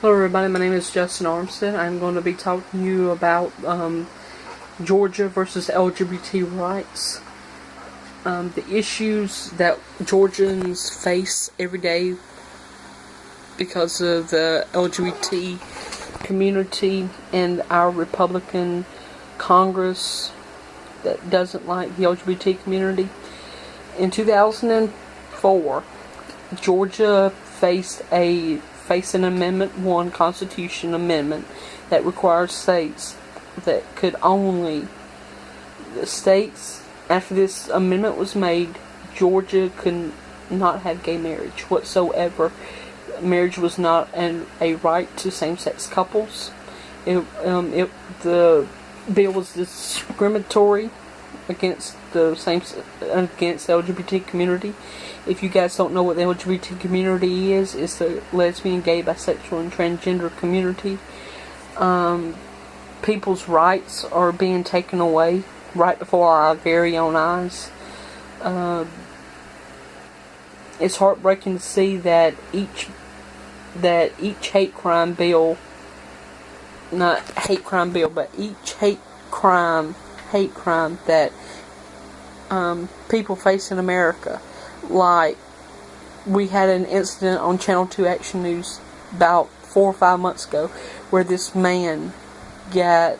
Hello everybody, my name is Justin Armstead. I'm going to be talking to you about Georgia versus LGBT rights. The issues that Georgians face every day because of the LGBT community and our Republican Congress that doesn't like the LGBT community. In 2004, Georgia faced an Amendment 1 Constitution amendment that requires states that could only, the states, after this amendment was made, Georgia could not have gay marriage whatsoever. Marriage was not a right to same-sex couples. The bill was discriminatory against against the LGBT community. If you guys don't know what the LGBT community is, it's the lesbian, gay, bisexual, and transgender community. People's rights are being taken away right before our very own eyes. It's heartbreaking to see that each hate crime bill, not hate crime bill, but each hate crime that people face in America. Like, we had an incident on Channel 2 Action News about 4 or 5 months ago where this man got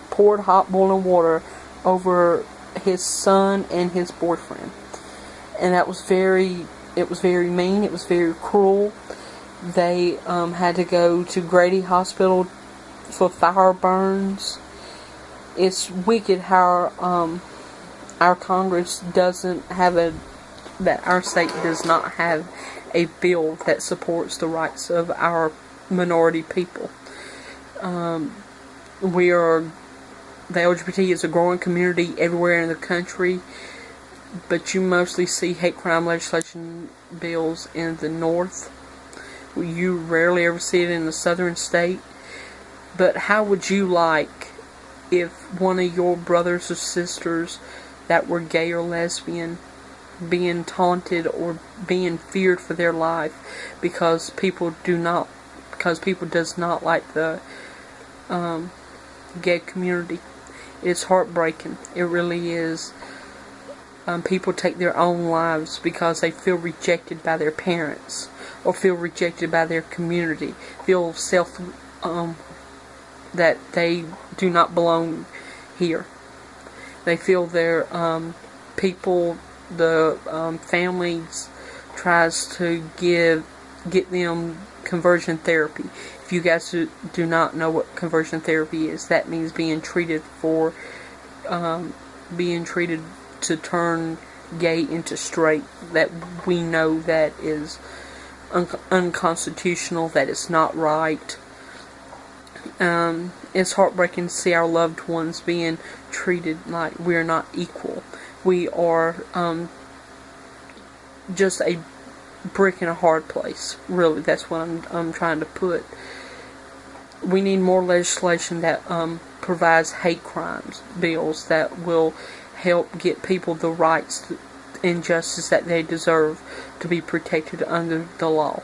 poured hot boiling water over his son and his boyfriend, and it was very mean. It was very cruel. They had to go to Grady Hospital for fire burns. It's wicked how our Congress doesn't have that our state does not have a bill that supports the rights of our minority people. The LGBT is a growing community everywhere in the country, but you mostly see hate crime legislation bills in the North. You rarely ever see it in the southern state. But how would you like if one of your brothers or sisters that were gay or lesbian being taunted or being feared for their life because people does not like the gay community? It's heartbreaking. It really is. People take their own lives because they feel rejected by their parents or feel rejected by their community, feel that they do not belong here. They feel their families tries to get them conversion therapy. If you guys do not know what conversion therapy is, that means being treated to turn gay into straight. That we know that is unconstitutional, that it's not right. It's heartbreaking to see our loved ones being treated like we're not equal. We are just a brick in a hard place. Really, that's what I'm trying to put. We need more legislation that provides hate crimes bills that will help get people the rights and justice that they deserve to be protected under the law.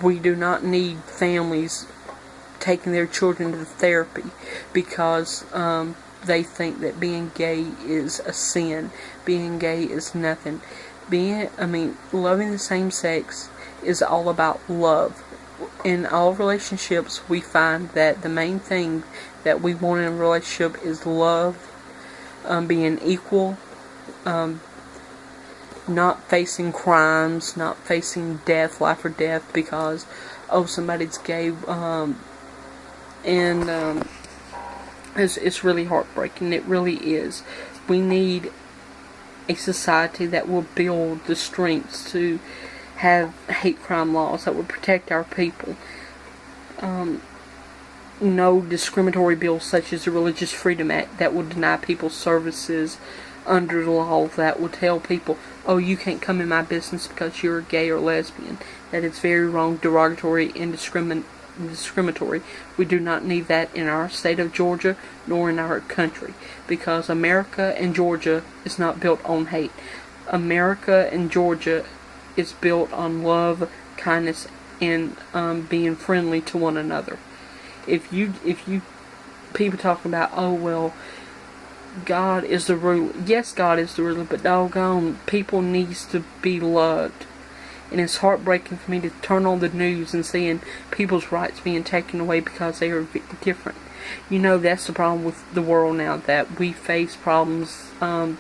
We do not need families taking their children to therapy because they think that being gay is a sin. Being gay is nothing. Loving the same sex is all about love. In all relationships, we find that the main thing that we want in a relationship is love, being equal, not facing crimes, not facing death, life or death, because somebody's gay, it's really heartbreaking. It really is. We need a society that will build the strength to have hate crime laws that would protect our people. No discriminatory bills such as the Religious Freedom Act that would deny people services under the law, that would tell people, oh, you can't come in my business because you're gay or lesbian. That is very wrong, derogatory, and discriminatory. We do not need that in our state of Georgia, nor in our country, because America and Georgia is not built on hate. America and Georgia is built on love, kindness and being friendly to one another. If you people talk about, oh well, God is the ruler. Yes, God is the ruler, but doggone, people needs to be loved. And it's heartbreaking for me to turn on the news and seeing people's rights being taken away because they are different. You know, that's the problem with the world now, that we face problems, in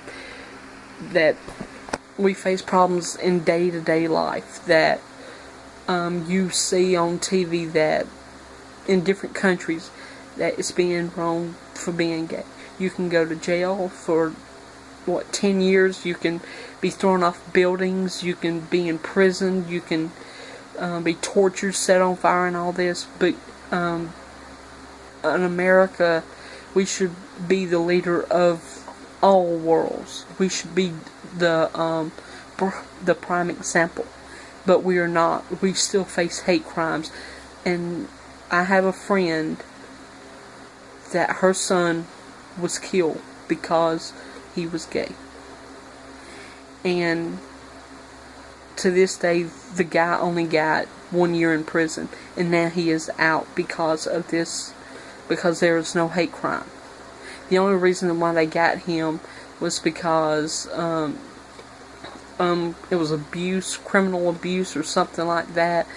day-to-day life, that you see on TV that in different countries that it's being wrong for being gay. You can go to jail for 10 years, you can be thrown off buildings, you can be in prison, you can be tortured, set on fire and all this, but in America we should be the leader of all worlds. We should be the prime example, but we are not. We still face hate crimes, and I have a friend that her son was killed because he was gay. And to this day, the guy only got 1 year in prison, and now he is out because of this, because there is no hate crime. The only reason why they got him was because it was abuse, criminal abuse or something like that.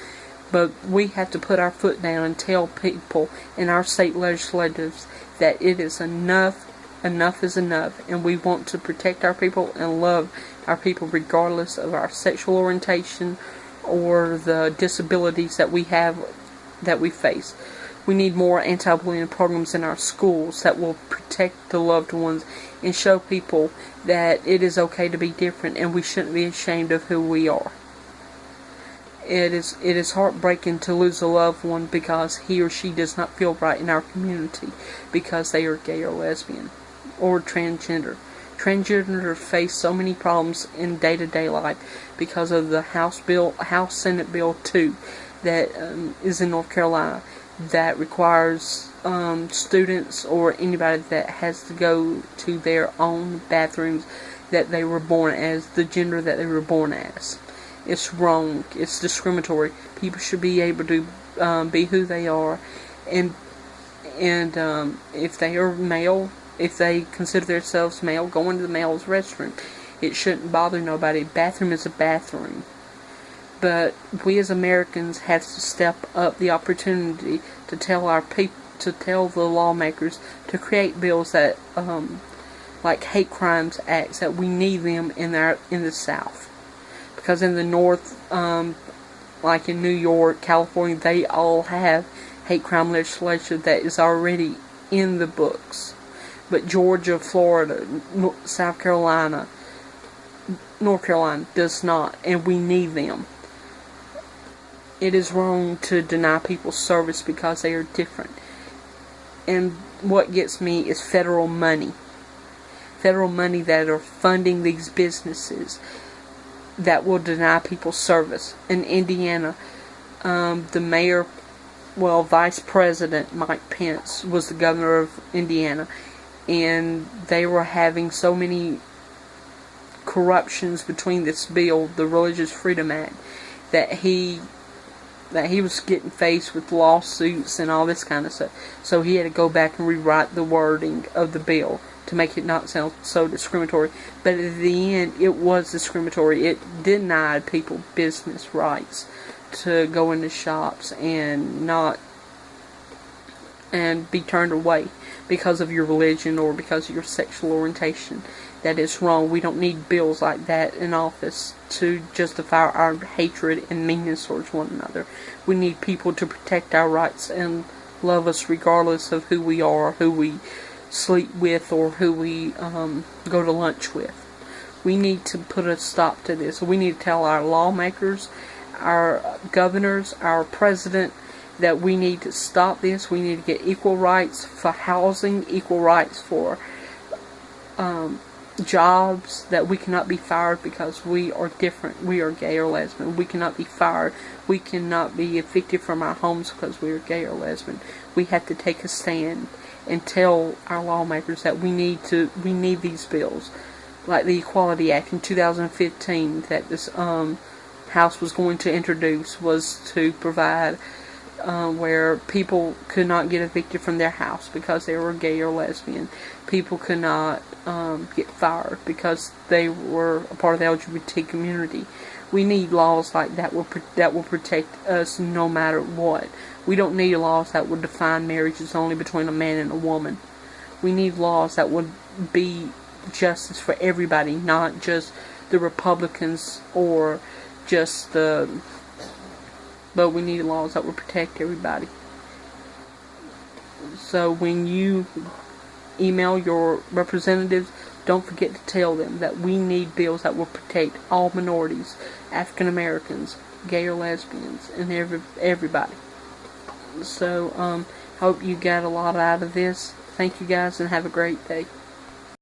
But we have to put our foot down and tell people in our state legislatures that it is enough. Enough is enough, and we want to protect our people and love our people regardless of our sexual orientation or the disabilities that we have, that we face. We need more anti-bullying programs in our schools that will protect the loved ones and show people that it is okay to be different and we shouldn't be ashamed of who we are. It is heartbreaking to lose a loved one because he or she does not feel right in our community because they are gay or lesbian or transgender. Transgender face so many problems in day-to-day life because of the House Senate Bill 2 that is in North Carolina that requires students or anybody that has to go to their own bathrooms that they were born as, the gender that they were born as. It's wrong. It's discriminatory. People should be able to be who they are, and if they are male, if they consider themselves male, go into the male's restroom. It shouldn't bother nobody. Bathroom is a bathroom. But we as Americans have to step up the opportunity to tell our people, to tell the lawmakers to create bills that, like hate crimes acts, that we need them in the South. Because in the North, like in New York, California, they all have hate crime legislation that is already in the books. But Georgia, Florida, South Carolina, North Carolina does not, and we need them. It is wrong to deny people service because they are different. And what gets me is federal money. Federal money that are funding these businesses that will deny people service. In Indiana, the mayor, Vice President Mike Pence was the governor of Indiana, and they were having so many corruptions between this bill, the Religious Freedom Act, that he was getting faced with lawsuits and all this kind of stuff. So he had to go back and rewrite the wording of the bill to make it not sound so discriminatory. But at the end, it was discriminatory. It denied people business rights to go into shops and be turned away because of your religion or because of your sexual orientation. That is wrong. We don't need bills like that in office to justify our hatred and meanness towards one another. We need people to protect our rights and love us regardless of who we are, who we sleep with, or who we go to lunch with. We need to put a stop to this. We need to tell our lawmakers, our governors, our president, that we need to stop this. We need to get equal rights for housing, equal rights for jobs, that we cannot be fired because we are different. We are gay or lesbian. We cannot be fired. We cannot be evicted from our homes because we are gay or lesbian. We have to take a stand and tell our lawmakers that we need these bills, like the Equality Act in 2015 that this House was going to introduce was to provide where people could not get evicted from their house because they were gay or lesbian. People could not get fired because they were a part of the LGBT community. We need laws like that will protect us no matter what. We don't need laws that would define marriages only between a man and a woman. We need laws that would be justice for everybody, not just the Republicans or just but we need laws that will protect everybody. So when you email your representatives, don't forget to tell them that we need bills that will protect all minorities, African Americans, gay or lesbians, and everybody. So, hope you got a lot out of this. Thank you guys and have a great day.